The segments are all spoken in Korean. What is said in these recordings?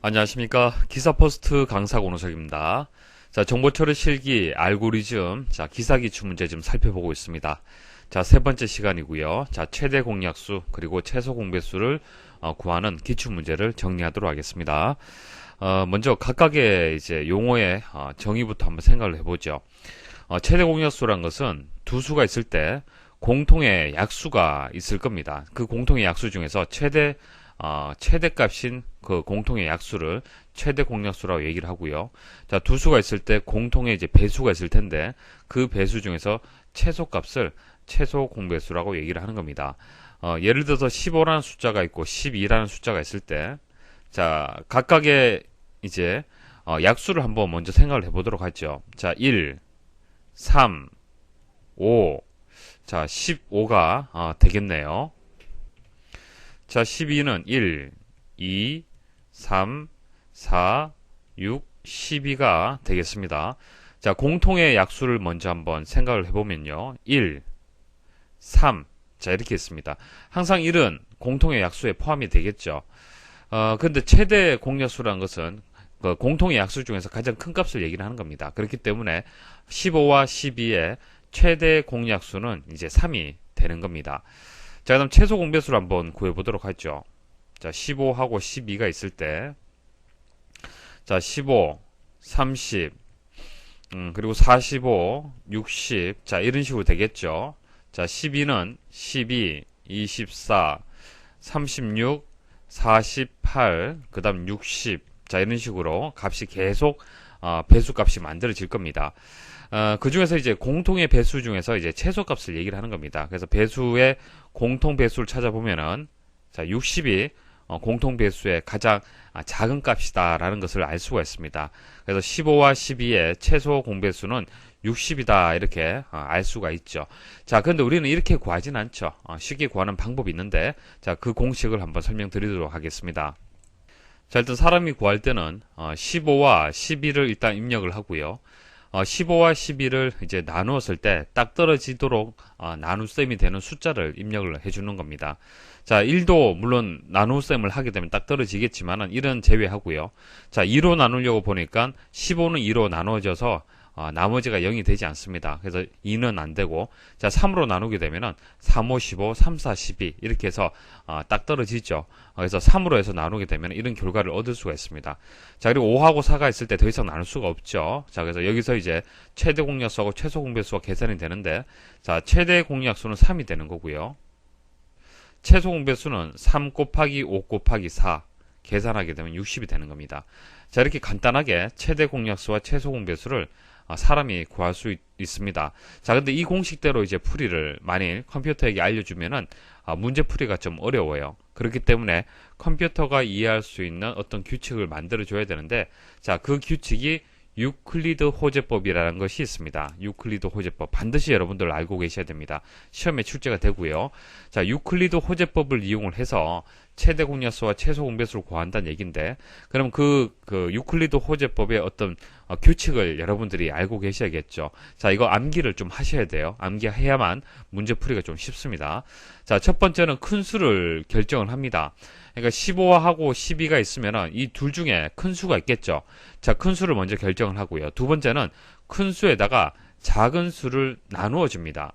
안녕하십니까. 기사포스트 강사 권호석입니다. 자, 정보처리 실기 알고리즘, 자, 기사기출 문제 좀 살펴보고 있습니다. 자, 세 번째 시간이고요. 자, 최대 공약수, 그리고 최소 공배수를 구하는 기출 문제를 정리하도록 하겠습니다. 먼저 각각의 이제 용어의 정의부터 한번 생각을 해보죠. 최대 공약수란 것은 두 수가 있을 때 공통의 약수가 있을 겁니다. 그 공통의 약수 중에서 최대값인 그 공통의 약수를 최대 공약수라고 얘기를 하고요. 자, 두 수가 있을 때 공통의 이제 배수가 있을 텐데 그 배수 중에서 최소값을 최소 공배수라고 얘기를 하는 겁니다. 예를 들어서 15라는 숫자가 있고 12라는 숫자가 있을 때, 자, 각각의 이제 약수를 한번 먼저 생각을 해보도록 하죠. 자, 1, 3, 5, 자, 15가 되겠네요. 자, 12는 1, 2, 3, 4, 6, 12가 되겠습니다. 자, 공통의 약수를 먼저 한번 생각을 해보면요. 1, 3. 자, 이렇게 있습니다. 항상 1은 공통의 약수에 포함이 되겠죠. 근데 최대 공약수라는 것은 그 공통의 약수 중에서 가장 큰 값을 얘기를 하는 겁니다. 그렇기 때문에 15와 12의 최대 공약수는 이제 3이 되는 겁니다. 자, 그럼 최소 공배수를 한번 구해보도록 하죠. 자, 15하고 12가 있을 때, 자, 15, 30, 그리고 45, 60, 자, 이런 식으로 되겠죠. 자, 12는 12, 24, 36, 48, 그 다음 60, 자, 이런 식으로 값이 계속, 배수값이 만들어질 겁니다. 그 중에서 이제 공통의 배수 중에서 이제 최소값을 얘기를 하는 겁니다. 그래서 배수의 공통 배수를 찾아보면은, 자, 60이 공통 배수의 가장 작은 값이다라는 것을 알 수가 있습니다. 그래서 15와 12의 최소 공배수는 60이다 이렇게 알 수가 있죠. 자, 그런데 우리는 이렇게 구하진 않죠. 쉽게 구하는 방법이 있는데, 자, 그 공식을 한번 설명드리도록 하겠습니다. 자, 일단 사람이 구할 때는 15와 12를 일단 입력을 하고요. 15와 12를 이제 나누었을 때 딱 떨어지도록 나눗셈이 되는 숫자를 입력을 해주는 겁니다. 자, 1도 물론 나눗셈을 하게 되면 딱 떨어지겠지만은 1은 제외하고요. 자, 2로 나누려고 보니까 15는 2로 나누어져서 나머지가 0이 되지 않습니다. 그래서 2는 안 되고, 자, 3으로 나누게 되면은 3, 5, 15, 3, 4, 12 이렇게 해서 딱 떨어지죠. 그래서 3으로 해서 나누게 되면 이런 결과를 얻을 수가 있습니다. 자, 그리고 5하고 4가 있을 때 더 이상 나눌 수가 없죠. 자, 그래서 여기서 이제 최대 공약수하고 최소 공배수가 계산이 되는데, 자, 최대 공약수는 3이 되는 거고요. 최소 공배수는 3 곱하기 5 곱하기 4 계산하게 되면 60이 되는 겁니다. 자, 이렇게 간단하게 최대 공약수와 최소 공배수를 사람이 구할 수 있습니다. 자, 근데 이 공식대로 이제 풀이를 만일 컴퓨터에게 알려주면은 문제 풀이가 좀 어려워요. 그렇기 때문에 컴퓨터가 이해할 수 있는 어떤 규칙을 만들어 줘야 되는데, 자, 그 규칙이 유클리드 호재법이라는 것이 있습니다. 유클리드 호재법 반드시 여러분들 알고 계셔야 됩니다. 시험에 출제가 되고요. 자, 유클리드 호재법을 이용을 해서 최대 공약수와 최소 공배수를 구한다는 얘기인데, 그럼 그 유클리드 호재법의 어떤 규칙을 여러분들이 알고 계셔야겠죠. 자, 이거 암기를 좀 하셔야 돼요. 암기해야만 문제 풀이가 좀 쉽습니다. 자, 첫 번째는 큰 수를 결정을 합니다. 그러니까 15하고 12가 있으면 이 둘 중에 큰 수가 있겠죠. 자, 큰 수를 먼저 결정을 하고요. 두 번째는 큰 수에다가 작은 수를 나누어 줍니다.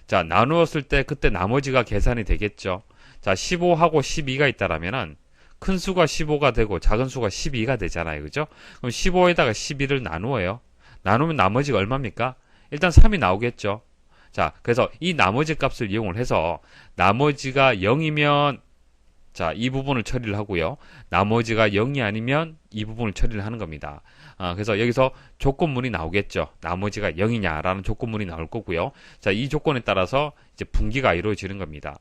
자, 나누었을 때 그때 나머지가 계산이 되겠죠. 자, 15하고 12가 있다라면은 큰 수가 15가 되고 작은 수가 12가 되잖아요. 그죠? 그럼 15에다가 12를 나누어요. 나누면 나머지가 얼마입니까? 일단 3이 나오겠죠. 자, 그래서 이 나머지 값을 이용을 해서 나머지가 0이면, 자, 이 부분을 처리를 하고요. 나머지가 0이 아니면 이 부분을 처리를 하는 겁니다. 그래서 여기서 조건문이 나오겠죠. 나머지가 0이냐라는 조건문이 나올 거고요. 자, 이 조건에 따라서 이제 분기가 이루어지는 겁니다.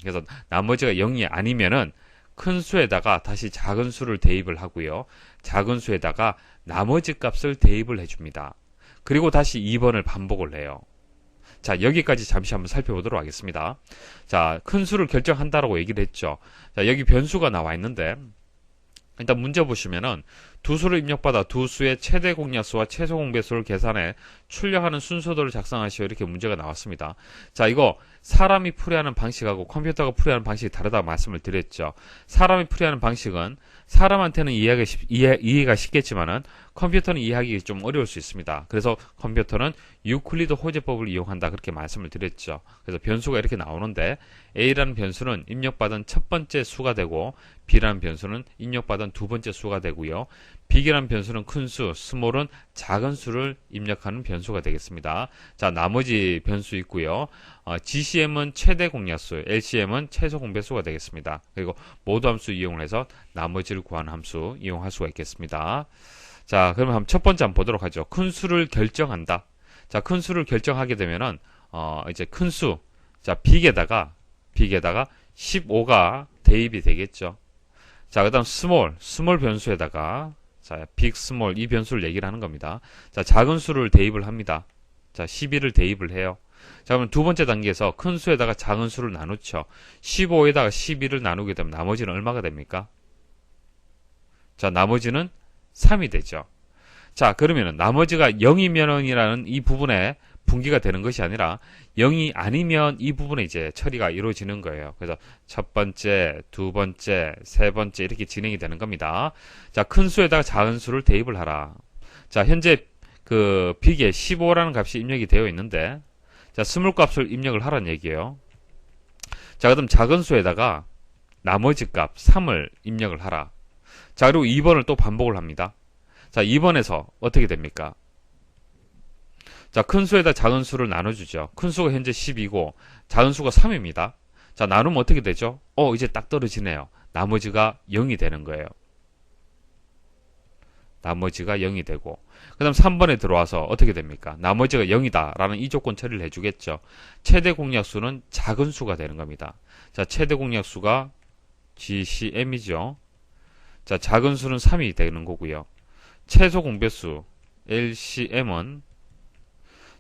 그래서 나머지가 0이 아니면은 큰 수에다가 다시 작은 수를 대입을 하고요. 작은 수에다가 나머지 값을 대입을 해줍니다. 그리고 다시 2번을 반복을 해요. 자, 여기까지 잠시 한번 살펴보도록 하겠습니다. 자, 큰 수를 결정한다라고 얘기를 했죠. 자, 여기 변수가 나와 있는데, 일단 문제 보시면은 두 수를 입력받아 두 수의 최대 공약수와 최소 공배수를 계산해 출력하는 순서도를 작성하시오. 이렇게 문제가 나왔습니다. 자, 이거 사람이 풀이하는 방식하고 컴퓨터가 풀이하는 방식이 다르다고 말씀을 드렸죠. 사람이 풀이하는 방식은 사람한테는 이해가 쉽겠지만은 컴퓨터는 이해하기 좀 어려울 수 있습니다. 그래서 컴퓨터는 유클리드 호재법을 이용한다. 그렇게 말씀을 드렸죠. 그래서 변수가 이렇게 나오는데 A라는 변수는 입력받은 첫 번째 수가 되고 B라는 변수는 입력받은 두 번째 수가 되고요. 빅이라는 변수는 큰 수, 스몰은 작은 수를 입력하는 변수가 되겠습니다. 자, 나머지 변수 있고요. GCM은 최대 공약수, LCM은 최소 공배수가 되겠습니다. 그리고 모두 함수 이용을 해서 나머지를 구하는 함수 이용할 수가 있겠습니다. 자, 그러면 한번 첫 번째 한번 보도록 하죠. 큰 수를 결정한다. 자, 큰 수를 결정하게 되면은 이제 큰 수, 자, 빅에다가 15가 대입이 되겠죠. 자, 그다음 스몰 변수에다가 자, 빅, 스몰 이 변수를 얘기를 하는 겁니다. 자, 작은 수를 대입을 합니다. 자, 12를 대입을 해요. 자, 그러면 두 번째 단계에서 큰 수에다가 작은 수를 나누죠. 15에다가 12를 나누게 되면 나머지는 얼마가 됩니까? 자, 나머지는 3이 되죠. 자, 그러면은 나머지가 0이면이라는 이 부분에 분기가 되는 것이 아니라 0이 아니면 이 부분에 이제 처리가 이루어지는 거예요. 그래서 첫 번째, 두 번째, 세 번째 이렇게 진행이 되는 겁니다. 자, 큰 수에다가 작은 수를 대입을 하라. 자, 현재 그 빅에 15라는 값이 입력이 되어 있는데 자, 스몰 값을 입력을 하라는 얘기예요. 자, 그다음 작은 수에다가 나머지 값 3을 입력을 하라. 자, 그리고 2번을 또 반복을 합니다. 자, 2번에서 어떻게 됩니까? 자, 큰 수에다 작은 수를 나눠주죠. 큰 수가 현재 10이고 작은 수가 3입니다. 자, 나누면 어떻게 되죠? 이제 딱 떨어지네요. 나머지가 0이 되는 거예요. 나머지가 0이 되고 그 다음 3번에 들어와서 어떻게 됩니까? 나머지가 0이다 라는 이 조건 처리를 해주겠죠. 최대 공약수는 작은 수가 되는 겁니다. 자, 최대 공약수가 GCM이죠. 자, 작은 수는 3이 되는 거고요. 최소 공배수 LCM은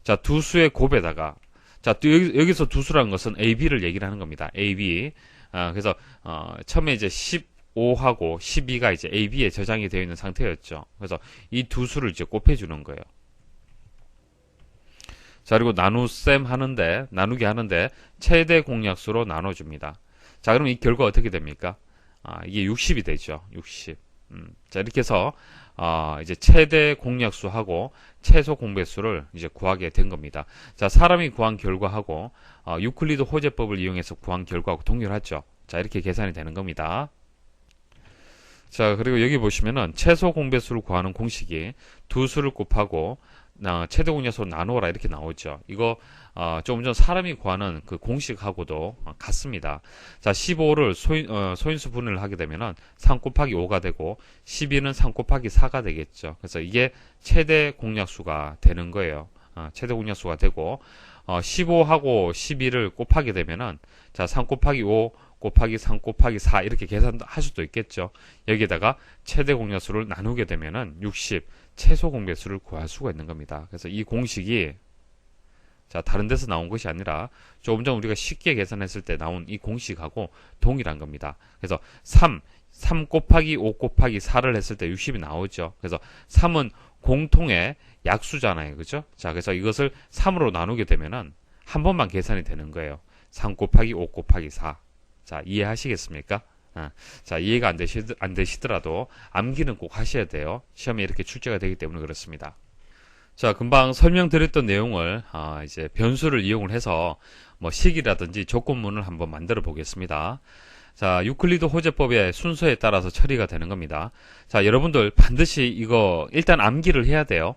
자, 두 수의 곱에다가 자, 여기서 두 수라는 것은 AB를 얘기를 하는 겁니다. AB. 그래서 처음에 이제 15하고 12가 이제 AB에 저장이 되어 있는 상태였죠. 그래서 이 두 수를 이제 곱해 주는 거예요. 자, 그리고 나누게 하는데 최대 공약수로 나눠 줍니다. 자, 그럼 이 결과 어떻게 됩니까? 이게 60이 되죠. 60. 자, 이렇게 해서 이제 최대 공약수하고 최소 공배수를 이제 구하게 된 겁니다. 자, 사람이 구한 결과하고 유클리드 호재법을 이용해서 구한 결과하고 동일하죠. 자, 이렇게 계산이 되는 겁니다. 자, 그리고 여기 보시면은 최소 공배수를 구하는 공식이 두 수를 곱하고 최대 공약수로 나누어라 이렇게 나오죠. 이거 조금 전 사람이 구하는 그 공식하고도 같습니다. 자, 15를 소인수 분해를 하게 되면은 3 곱하기 5가 되고 12는 3 곱하기 4가 되겠죠. 그래서 이게 최대 공약수가 되는 거예요. 최대 공약수가 되고 15하고 12를 곱하게 되면은 자, 3 곱하기 5 곱하기 3 곱하기 4 이렇게 계산할 수도 있겠죠. 여기에다가 최대 공약수를 나누게 되면은 60 최소 공배수를 구할 수가 있는 겁니다. 그래서 이 공식이 자, 다른 데서 나온 것이 아니라 조금 전 우리가 쉽게 계산했을 때 나온 이 공식하고 동일한 겁니다. 그래서 3 곱하기 5 곱하기 4를 했을 때 60이 나오죠. 그래서 3은 공통의 약수잖아요. 그죠? 자, 그래서 이것을 3으로 나누게 되면은 한 번만 계산이 되는 거예요. 3 곱하기 5 곱하기 4. 자, 이해하시겠습니까? 자, 이해가 안 되시더라도 암기는 꼭 하셔야 돼요. 시험에 이렇게 출제가 되기 때문에 그렇습니다. 자, 금방 설명드렸던 내용을 이제 변수를 이용을 해서 뭐 식이라든지 조건문을 한번 만들어 보겠습니다. 자, 유클리드 호재법의 순서에 따라서 처리가 되는 겁니다. 자, 여러분들 반드시 이거 일단 암기를 해야 돼요.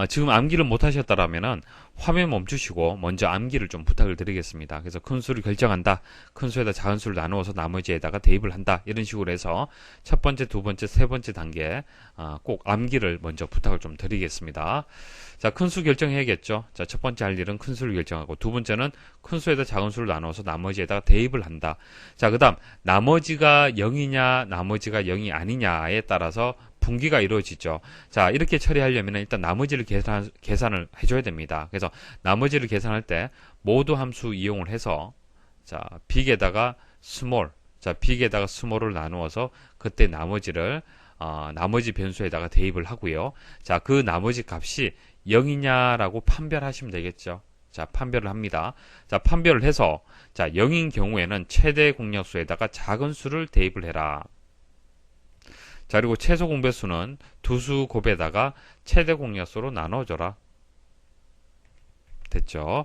지금 암기를 못 하셨다라면은 화면 멈추시고 먼저 암기를 좀 부탁을 드리겠습니다. 그래서 큰 수를 결정한다. 큰 수에다 작은 수를 나누어서 나머지에다가 대입을 한다. 이런 식으로 해서 첫 번째, 두 번째, 세 번째 단계 꼭 암기를 먼저 부탁을 좀 드리겠습니다. 자, 큰 수 결정해야겠죠. 자, 첫 번째 할 일은 큰 수를 결정하고 두 번째는 큰 수에다 작은 수를 나누어서 나머지에다가 대입을 한다. 자, 그 다음 나머지가 0이냐 나머지가 0이 아니냐에 따라서 분기가 이루어지죠. 자, 이렇게 처리하려면 일단 나머지를 계산을 해줘야 됩니다. 그래서 나머지를 계산할 때 모두 함수 이용을 해서 자, 빅에다가 스몰을 나누어서 그때 나머지를 나머지 변수에다가 대입을 하고요. 자, 그 나머지 값이 0이냐라고 판별하시면 되겠죠. 자, 판별을 합니다. 자, 판별을 해서 자, 0인 경우에는 최대 공약수에다가 작은 수를 대입을 해라. 자, 그리고 최소 공배수는 두 수 곱에다가 최대 공약수로 나눠줘라. 됐죠?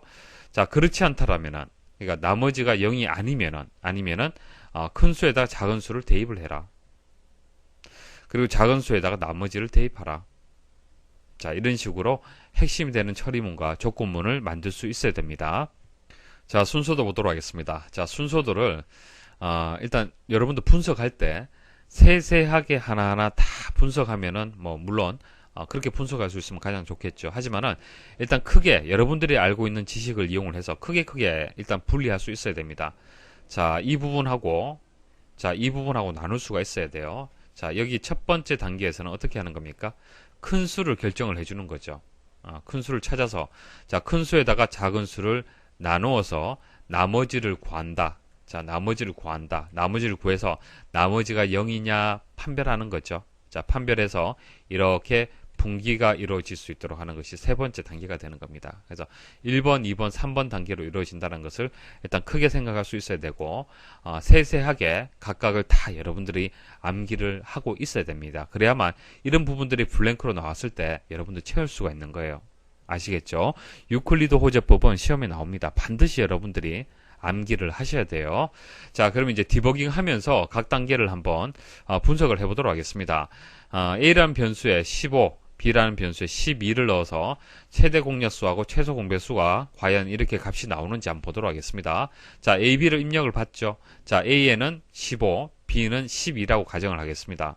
자, 그렇지 않다라면은, 그러니까 나머지가 0이 아니면은 큰 수에다가 작은 수를 대입을 해라. 그리고 작은 수에다가 나머지를 대입하라. 자, 이런 식으로 핵심이 되는 처리문과 조건문을 만들 수 있어야 됩니다. 자, 순서도 보도록 하겠습니다. 자, 순서도를 일단 여러분도 분석할 때 세세하게 하나하나 다 분석하면은 뭐 물론 그렇게 분석할 수 있으면 가장 좋겠죠. 하지만은 일단 크게 여러분들이 알고 있는 지식을 이용을 해서 크게 일단 분리할 수 있어야 됩니다. 자, 이 부분하고 나눌 수가 있어야 돼요. 자, 여기 첫 번째 단계에서는 어떻게 하는 겁니까? 큰 수를 결정을 해주는 거죠. 큰 수를 찾아서 자, 큰 수에다가 작은 수를 나누어서 나머지를 구한다. 자, 나머지를 구해서 나머지가 0이냐 판별하는 거죠. 자, 판별해서 이렇게 분기가 이루어질 수 있도록 하는 것이 세 번째 단계가 되는 겁니다. 그래서 1번, 2번, 3번 단계로 이루어진다는 것을 일단 크게 생각할 수 있어야 되고 세세하게 각각을 다 여러분들이 암기를 하고 있어야 됩니다. 그래야만 이런 부분들이 블랭크로 나왔을 때 여러분들 채울 수가 있는 거예요. 아시겠죠? 유클리드 호재법은 시험에 나옵니다. 반드시 여러분들이 암기를 하셔야 돼요. 자, 그러면 이제 디버깅 하면서 각 단계를 한번 분석을 해보도록 하겠습니다. A라는 변수에 15, B라는 변수에 12를 넣어서 최대 공약수하고 최소 공배수가 과연 이렇게 값이 나오는지 한번 보도록 하겠습니다. 자, A, B를 입력을 받죠. 자, A에는 15, B는 12라고 가정을 하겠습니다.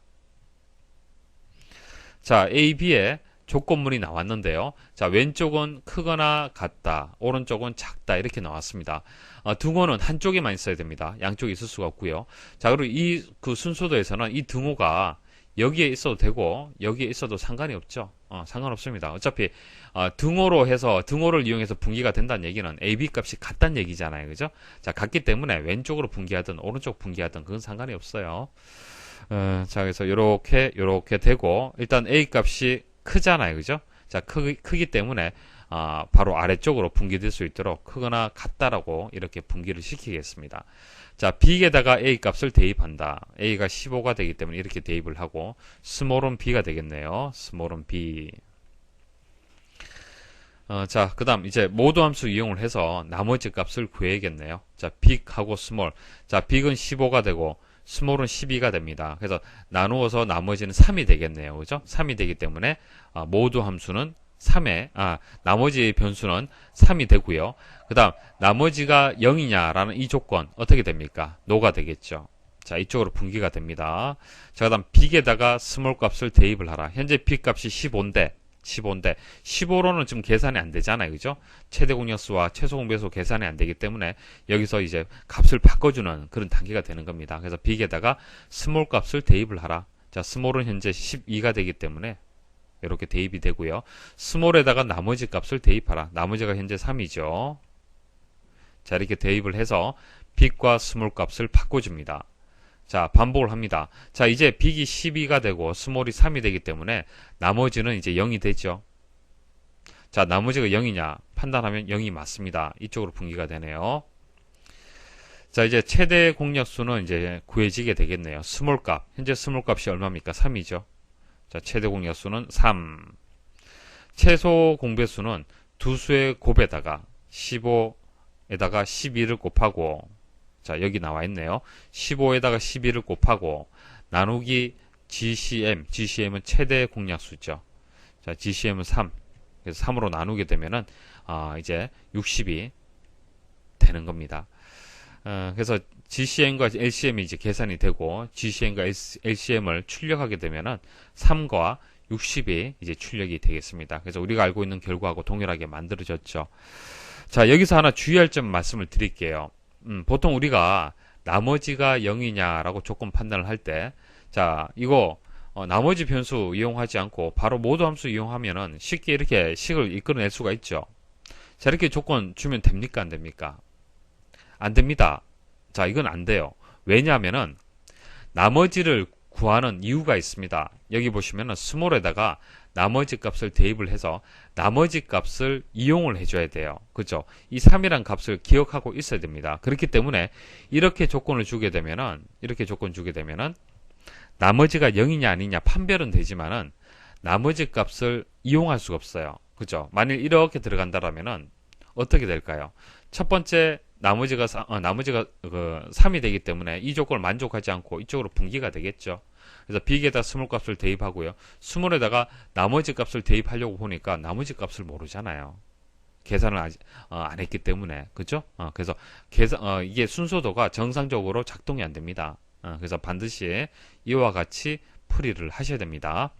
자, A, B에 조건문이 나왔는데요. 자, 왼쪽은 크거나 같다, 오른쪽은 작다 이렇게 나왔습니다. 등호는 한쪽에만 있어야 됩니다. 양쪽에 있을 수가 없고요. 자, 그리고 그 순서도에서는 이 등호가 여기에 있어도 되고 여기에 있어도 상관이 없죠. 상관없습니다. 어차피 등호를 이용해서 분기가 된다는 얘기는 AB 값이 같다는 얘기잖아요. 그죠? 자, 같기 때문에 왼쪽으로 분기하든 오른쪽 분기하든 그건 상관이 없어요. 자, 그래서 요렇게 되고 일단 A 값이 크잖아요. 그죠? 자, 크기 때문에 바로 아래쪽으로 분기될 수 있도록 크거나 같다라고 이렇게 분기를 시키겠습니다. 자, B에다가 A 값을 대입한다. A가 15가 되기 때문에 이렇게 대입을 하고 스몰은 B가 되겠네요. 스몰은 B. 자, 그 다음 이제 모두 함수 이용을 해서 나머지 값을 구해야겠네요. 자, 빅하고 스몰. 자, 빅은 15가 되고 스몰은 12가 됩니다. 그래서 나누어서 나머지는 3이 되겠네요. 그죠? 3이 되기 때문에 모두 함수는 3에 나머지 변수는 3이 되고요. 그 다음 나머지가 0이냐라는 이 조건 어떻게 됩니까? 노가 되겠죠. 자, 이쪽으로 분기가 됩니다. 자, 그 다음 빅에다가 스몰 값을 대입을 하라. 현재 빅 값이 15인데 15로는 지금 계산이 안 되잖아요. 그죠? 최대 공약수와 최소 공배수 계산이 안 되기 때문에 여기서 이제 값을 바꿔주는 그런 단계가 되는 겁니다. 그래서 빅에다가 스몰 값을 대입을 하라. 자, 스몰은 현재 12가 되기 때문에 이렇게 대입이 되고요. 스몰에다가 나머지 값을 대입하라. 나머지가 현재 3이죠. 자, 이렇게 대입을 해서 빅과 스몰 값을 바꿔줍니다. 자, 반복을 합니다. 자, 이제 빅이 12가 되고 스몰이 3이 되기 때문에 나머지는 이제 0이 되죠. 자, 나머지가 0이냐 판단하면 0이 맞습니다. 이쪽으로 분기가 되네요. 자, 이제 최대 공약수는 이제 구해지게 되겠네요. 스몰 값. 현재 스몰 값이 얼마입니까? 3이죠. 자, 최대 공약수는 3. 최소 공배수는 두 수의 곱에다가 15에다가 12를 곱하고, 자, 여기 나와 있네요. 15에다가 12를 곱하고 나누기 GCM은 최대 공약수죠. 자, GCM은 3. 그래서 3으로 나누게 되면은 이제 60이 되는 겁니다. 그래서 GCM과 LCM이 이제 계산이 되고 GCM과 LCM을 출력하게 되면은 3과 60이 이제 출력이 되겠습니다. 그래서 우리가 알고 있는 결과하고 동일하게 만들어졌죠. 자, 여기서 하나 주의할 점 말씀을 드릴게요. 보통 우리가 나머지가 0이냐라고 조건 판단을 할 때, 자, 이거 나머지 변수 이용하지 않고 바로 모두 함수 이용하면은 쉽게 이렇게 식을 이끌어낼 수가 있죠. 자, 이렇게 조건 주면 됩니까? 안 됩니까? 안 됩니다. 자, 이건 안 돼요. 왜냐하면은 나머지를 구하는 이유가 있습니다. 여기 보시면은 스몰에다가 나머지 값을 대입을 해서 나머지 값을 이용을 해줘야 돼요. 그죠? 이 3이란 값을 기억하고 있어야 됩니다. 그렇기 때문에 이렇게 조건을 주게 되면은 나머지가 0이냐 아니냐 판별은 되지만은 나머지 값을 이용할 수가 없어요. 그죠? 만일 이렇게 들어간다라면은 어떻게 될까요? 첫 번째 나머지가 3이 되기 때문에 이 조건을 만족하지 않고 이쪽으로 분기가 되겠죠. 그래서 빅에다 스몰 값을 대입하고요. 스몰에다가 나머지 값을 대입하려고 보니까 나머지 값을 모르잖아요. 계산을 아직 안 했기 때문에. 그죠? 그래서 이게 순서도가 정상적으로 작동이 안 됩니다. 그래서 반드시 이와 같이 풀이를 하셔야 됩니다.